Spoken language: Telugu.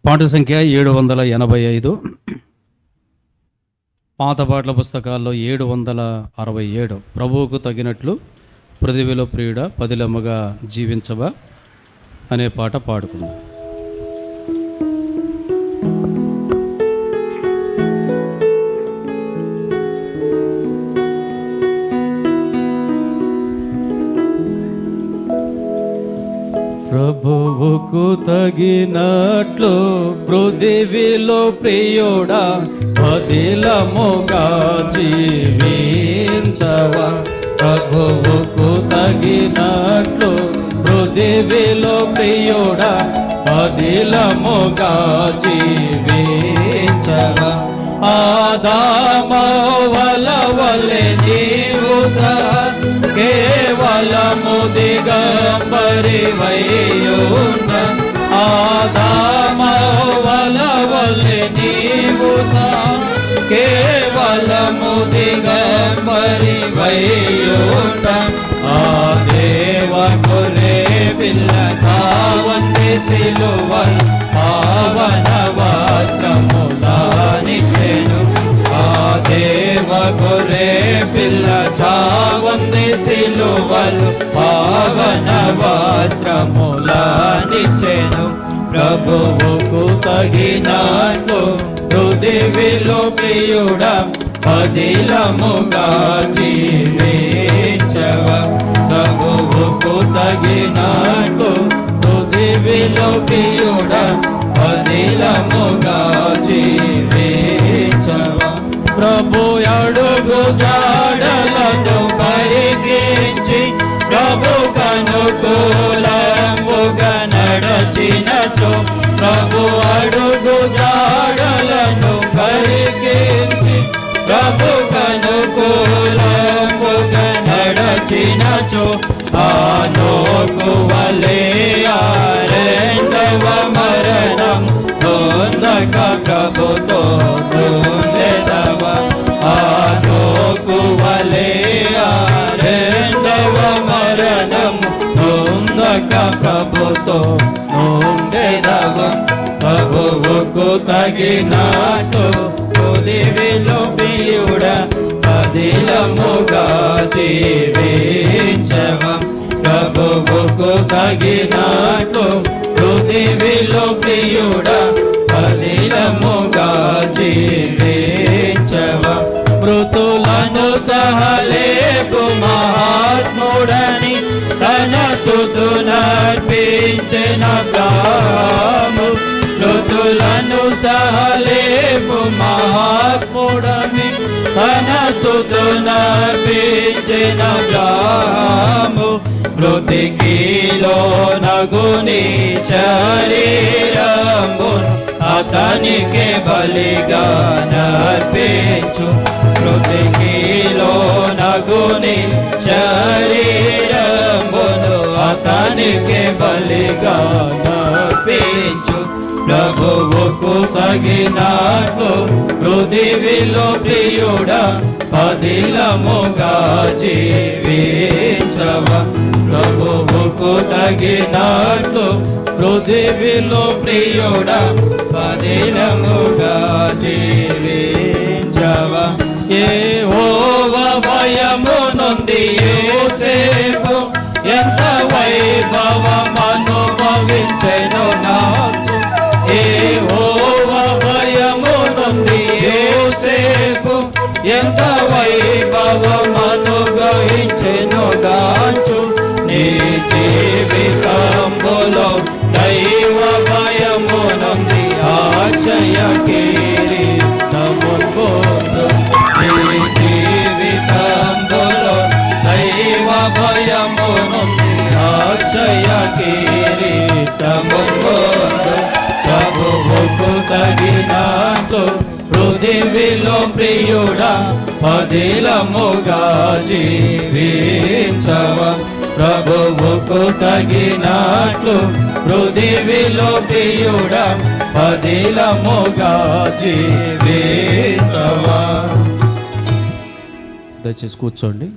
పాట సంఖ్య 785. పాత పాటల పుస్తకాల్లో 767. ప్రభువుకు తగినట్లు పృథివిలో ప్రియుడ పదిలమ్మగా జీవించవా అనే పాట పాడుకుందాం. ప్రభువుకు తగినట్లు పృథివిలో ప్రియుడా పదిలముగా జీవించవా. ప్రభువుకు తగినట్లు పృథివిలో ప్రియుడా పదిలముగా జీవించవా. ఆదామవల వలె నీవు కేవలము దిగంబరివైయున్న ఆదామవల వలె నీవు కేవలము దిగంబరివైయున్న ఆ దేవ గొర్రె పిల్ల కావంది సిలువల్ పావన వస్త్రములానిచ్చెను. ఆ దేవ గొర్రె పిల్ల చావంది సిలువలు పావన వస్త్రములానిచ్చెను. ప్రభువుకు తగినట్లు పృథివిలో ప్రియుడా పదిలముగా జీవించవా. ప్రభువుకు తగినట్లు పృథివిలో ప్రియుడా పదిలముగా జీవించవా. ప్రభు అడుగు జాడలను పరికించి ప్రభు కనుకూలముగా నడచినచో. ప్రభు అడుగు జాడలను పరికించి ప్రభు కనుకూలముగా నడచినచో. ఆనోకు వలె రెండవ మరణం పొందక ప్రభుతో ఉండెదవా. ఆనోకు వలె రెండవ మరణం పొందక ప్రభుతో ఉండెదవా. ప్రభువుకు తగినట్లు పృథివిలో ప్రియుడా పదిలముగా జీవించవా. ప్రభువుకు తగినట్లు పృథివిలో ప్రియుడా పదిలముగా జీవించవా. మృతులను సహలేపు మహాత్ముడని తన సుతునర్పించిన అబ్రాహాము. మృతులను సహలేపు మహాత్ముడని తన సుతునర్పించిన అబ్రాహాము. మృతికిలో నగుని శరీరమున్ అతనికి బలిగా నర్పించు. మృతికిలో నగుని శరీరమును అతనికి బలిగా నర్పించు. ప్రభువుకు తగినట్లు పృథివిలో ప్రియుడా పదిలముగా జీవించవా. ప్రభువుకు తగినట్లు పృథివిలో ప్రియుడా పదిలముగా జీవించవా. యెహోవా భయము నొంది యోసేపు ఎంత వైభవమనుభవించెను నాచు. యెహోవా భయము నొంది యోసేపు ఎంత వైభవమనుభవించెను గాంచు. నీ జీవితంబులో దైవ భయము నొంది ఆశయ కిరీటము పొందు. నీ జీవితంబులో దైవ భయము నొంది ఆశయ కిరీటము పొందు. ప్రభువుకు తగినట్లు పృథివిలో ప్రియుడా పదిలముగా జీవించవా. ప్రభువుకు తగినట్లు పృథివిలో ప్రియుడా పదిలముగా జీవించవా. దయచేసి కూర్చోండి.